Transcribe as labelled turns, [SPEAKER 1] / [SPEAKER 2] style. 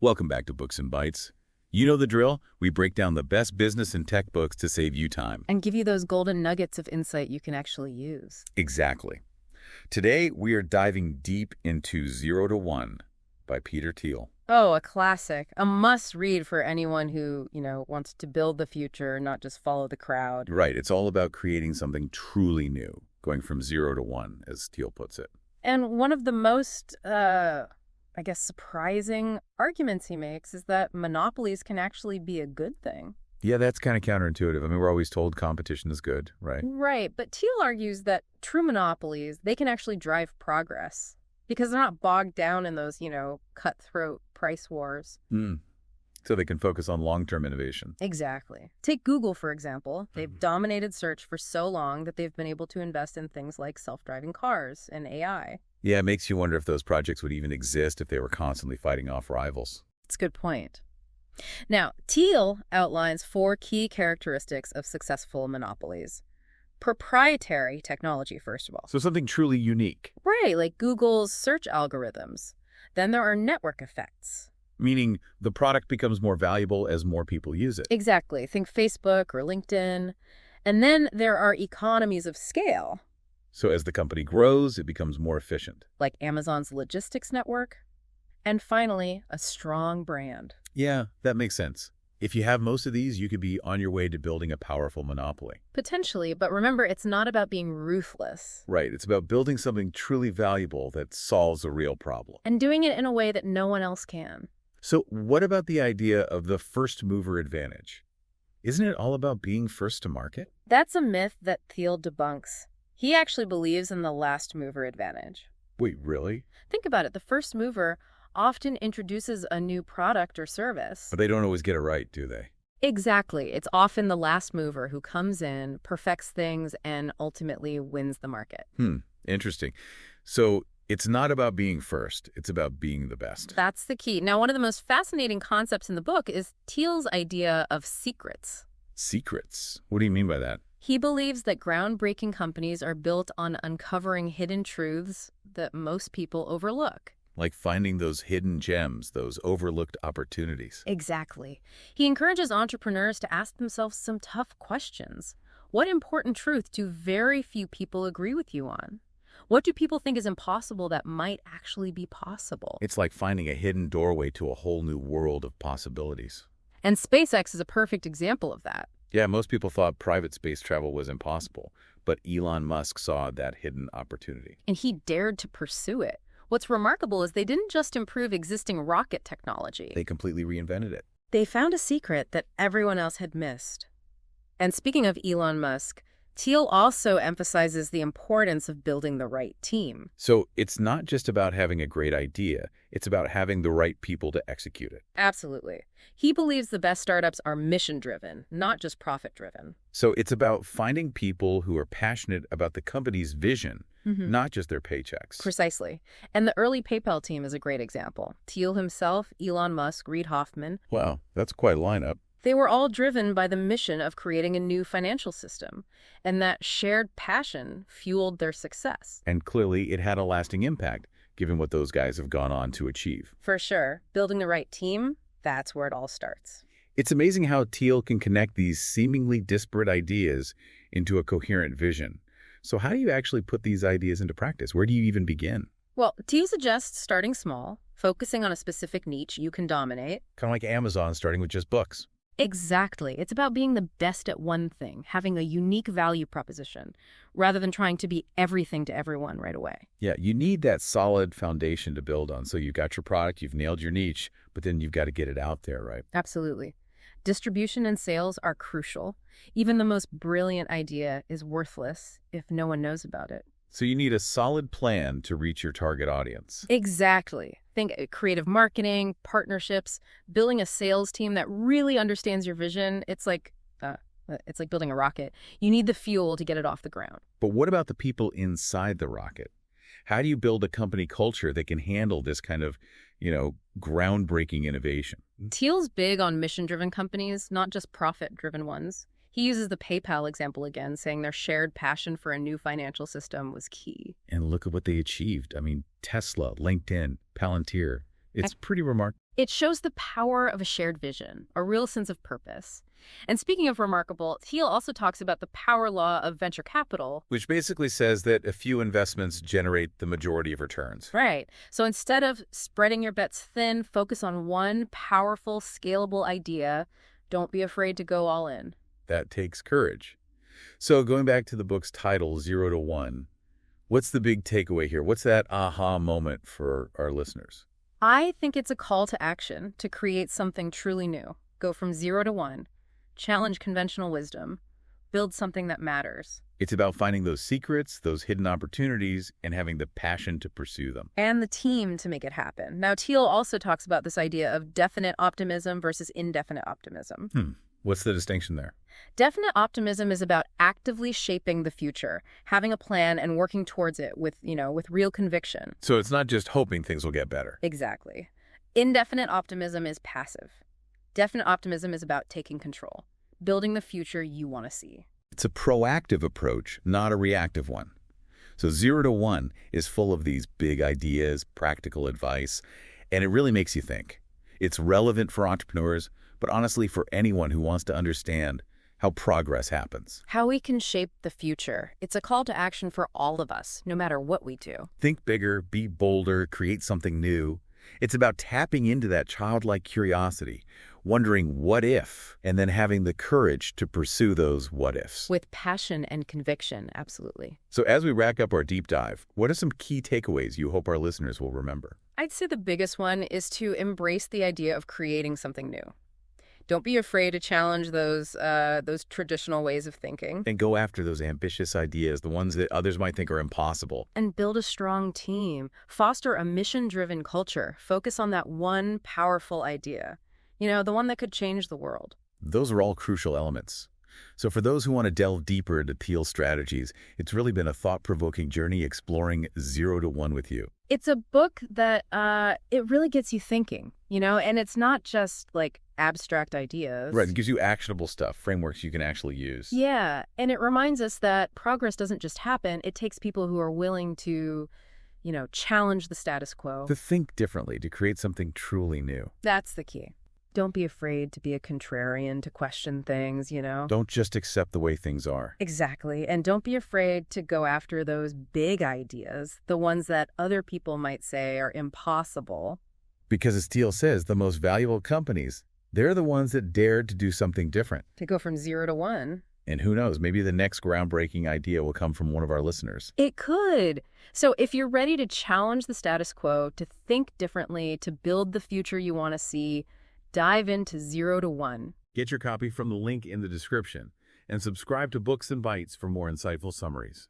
[SPEAKER 1] Welcome back to Books and Bites. You know the drill. We break down the best business and tech books to save you time.
[SPEAKER 2] And give you those golden nuggets of insight you can actually use.
[SPEAKER 1] Exactly. Today, we are diving deep into 0 to 1 by Peter Thiel.
[SPEAKER 2] Oh, a classic. A must-read for anyone who, wants to build the future, not just follow the crowd.
[SPEAKER 1] Right. It's all about creating something truly new, going from 0 to 1, as Thiel puts it.
[SPEAKER 2] And one of the most, surprising arguments he makes is that monopolies can actually be a good thing.
[SPEAKER 1] Yeah, that's kind of counterintuitive. I mean, we're always told competition is good, right?
[SPEAKER 2] Right, but Thiel argues that true monopolies, they can actually drive progress because they're not bogged down in those, cutthroat price wars.
[SPEAKER 1] So they can focus on long-term innovation.
[SPEAKER 2] Exactly. Take Google, for example. They've dominated search for so long that they've been able to invest in things like self-driving cars and AI.
[SPEAKER 1] Yeah, it makes you wonder if those projects would even exist if they were constantly fighting off rivals.
[SPEAKER 2] It's a good point. Now, Thiel outlines 4 key characteristics of successful monopolies. Proprietary technology, first of all.
[SPEAKER 1] So something truly unique.
[SPEAKER 2] Right, like Google's search algorithms. Then there are network effects.
[SPEAKER 1] Meaning the product becomes more valuable as more people use it.
[SPEAKER 2] Exactly. Think Facebook or LinkedIn. And then there are economies of scale.
[SPEAKER 1] So as the company grows, it becomes more efficient.
[SPEAKER 2] Like Amazon's logistics network. And finally, a strong brand.
[SPEAKER 1] Yeah, that makes sense. If you have most of these, you could be on your way to building a powerful monopoly.
[SPEAKER 2] Potentially, but remember, it's not about being ruthless.
[SPEAKER 1] Right, it's about building something truly valuable that solves a real problem.
[SPEAKER 2] And doing it in a way that no one else can.
[SPEAKER 1] So what about the idea of the first mover advantage? Isn't it all about being first to market?
[SPEAKER 2] That's a myth that Thiel debunks. He actually believes in the last mover advantage.
[SPEAKER 1] Wait, really?
[SPEAKER 2] Think about it. The first mover often introduces a new product or service.
[SPEAKER 1] But they don't always get it right, do they?
[SPEAKER 2] Exactly. It's often the last mover who comes in, perfects things, and ultimately wins the market.
[SPEAKER 1] Interesting. So it's not about being first. It's about being the best.
[SPEAKER 2] That's the key. Now, one of the most fascinating concepts in the book is Thiel's idea of secrets.
[SPEAKER 1] Secrets? What do you mean by that?
[SPEAKER 2] He believes that groundbreaking companies are built on uncovering hidden truths that most people overlook.
[SPEAKER 1] Like finding those hidden gems, those overlooked opportunities.
[SPEAKER 2] Exactly. He encourages entrepreneurs to ask themselves some tough questions. What important truth do very few people agree with you on? What do people think is impossible that might actually be possible?
[SPEAKER 1] It's like finding a hidden doorway to a whole new world of possibilities.
[SPEAKER 2] And SpaceX is a perfect example of that.
[SPEAKER 1] Yeah, most people thought private space travel was impossible, but Elon Musk saw that hidden opportunity.
[SPEAKER 2] And he dared to pursue it. What's remarkable is they didn't just improve existing rocket technology.
[SPEAKER 1] They completely reinvented it.
[SPEAKER 2] They found a secret that everyone else had missed. And speaking of Elon Musk, Thiel also emphasizes the importance of building the right team.
[SPEAKER 1] So it's not just about having a great idea, it's about having the right people to execute it.
[SPEAKER 2] Absolutely. He believes the best startups are mission-driven, not just profit-driven.
[SPEAKER 1] So it's about finding people who are passionate about the company's vision, not just their paychecks.
[SPEAKER 2] Precisely. And the early PayPal team is a great example. Thiel himself, Elon Musk, Reid Hoffman.
[SPEAKER 1] Wow, that's quite a lineup.
[SPEAKER 2] They were all driven by the mission of creating a new financial system, and that shared passion fueled their success.
[SPEAKER 1] And clearly it had a lasting impact, given what those guys have gone on to achieve.
[SPEAKER 2] For sure. Building the right team, that's where it all starts.
[SPEAKER 1] It's amazing how Thiel can connect these seemingly disparate ideas into a coherent vision. So how do you actually put these ideas into practice? Where do you even begin?
[SPEAKER 2] Well, Thiel suggests starting small, focusing on a specific niche you can dominate.
[SPEAKER 1] Kind of like Amazon starting with just books.
[SPEAKER 2] Exactly. It's about being the best at one thing, having a unique value proposition, rather than trying to be everything to everyone right away.
[SPEAKER 1] Yeah, you need that solid foundation to build on. So you've got your product, you've nailed your niche, but then you've got to get it out there, right?
[SPEAKER 2] Absolutely. Distribution and sales are crucial. Even the most brilliant idea is worthless if no one knows about it.
[SPEAKER 1] So you need a solid plan to reach your target audience.
[SPEAKER 2] Exactly. Think creative marketing, partnerships, building a sales team that really understands your vision. It's like building a rocket. You need the fuel to get it off the ground.
[SPEAKER 1] But what about the people inside the rocket? How do you build a company culture that can handle this kind of, groundbreaking innovation?
[SPEAKER 2] Thiel's big on mission-driven companies, not just profit-driven ones. He uses the PayPal example again, saying their shared passion for a new financial system was key.
[SPEAKER 1] And look at what they achieved. I mean, Tesla, LinkedIn, Palantir. It's pretty remarkable.
[SPEAKER 2] It shows the power of a shared vision, a real sense of purpose. And speaking of remarkable, Thiel also talks about the power law of venture capital.
[SPEAKER 1] Which basically says that a few investments generate the majority of returns.
[SPEAKER 2] Right. So instead of spreading your bets thin, focus on one powerful, scalable idea. Don't be afraid to go all in.
[SPEAKER 1] That takes courage. So going back to the book's title, 0 to 1, what's the big takeaway here? What's that aha moment for our listeners?
[SPEAKER 2] I think it's a call to action to create something truly new. Go from 0 to 1. Challenge conventional wisdom. Build something that matters.
[SPEAKER 1] It's about finding those secrets, those hidden opportunities, and having the passion to pursue them.
[SPEAKER 2] And the team to make it happen. Now, Thiel also talks about this idea of definite optimism versus indefinite optimism.
[SPEAKER 1] What's the distinction there?
[SPEAKER 2] Definite optimism is about actively shaping the future, having a plan and working towards it with real conviction.
[SPEAKER 1] So it's not just hoping things will get better.
[SPEAKER 2] Exactly. Indefinite optimism is passive. Definite optimism is about taking control, building the future you want to see.
[SPEAKER 1] It's a proactive approach, not a reactive one. So 0 to 1 is full of these big ideas, practical advice, and it really makes you think. It's relevant for entrepreneurs, but honestly for anyone who wants to understand how progress happens.
[SPEAKER 2] How we can shape the future. It's a call to action for all of us, no matter what we do.
[SPEAKER 1] Think bigger, be bolder, create something new. It's about tapping into that childlike curiosity, wondering what if, and then having the courage to pursue those what ifs.
[SPEAKER 2] With passion and conviction, absolutely.
[SPEAKER 1] So as we wrap up our deep dive, what are some key takeaways you hope our listeners will remember?
[SPEAKER 2] I'd say the biggest one is to embrace the idea of creating something new. Don't be afraid to challenge those traditional ways of thinking.
[SPEAKER 1] And go after those ambitious ideas, the ones that others might think are impossible.
[SPEAKER 2] And build a strong team. Foster a mission-driven culture. Focus on that one powerful idea. The one that could change the world.
[SPEAKER 1] Those are all crucial elements. So for those who want to delve deeper into Thiel's strategies, it's really been a thought-provoking journey exploring 0 to 1 with you.
[SPEAKER 2] It's a book that it really gets you thinking, and it's not just like abstract ideas.
[SPEAKER 1] Right, it gives you actionable stuff, frameworks you can actually use.
[SPEAKER 2] Yeah, and it reminds us that progress doesn't just happen. It takes people who are willing to, challenge the status quo.
[SPEAKER 1] To think differently, to create something truly new.
[SPEAKER 2] That's the key. Don't be afraid to be a contrarian, to question things,
[SPEAKER 1] Don't just accept the way things are.
[SPEAKER 2] Exactly. And don't be afraid to go after those big ideas, the ones that other people might say are impossible.
[SPEAKER 1] Because as Thiel says, the most valuable companies, they're the ones that dared to do something different.
[SPEAKER 2] To go from 0 to 1.
[SPEAKER 1] And who knows, maybe the next groundbreaking idea will come from one of our listeners.
[SPEAKER 2] It could. So if you're ready to challenge the status quo, to think differently, to build the future you want to see, dive into 0 to 1.
[SPEAKER 1] Get your copy from the link in the description and subscribe to Books and Bites for more insightful summaries.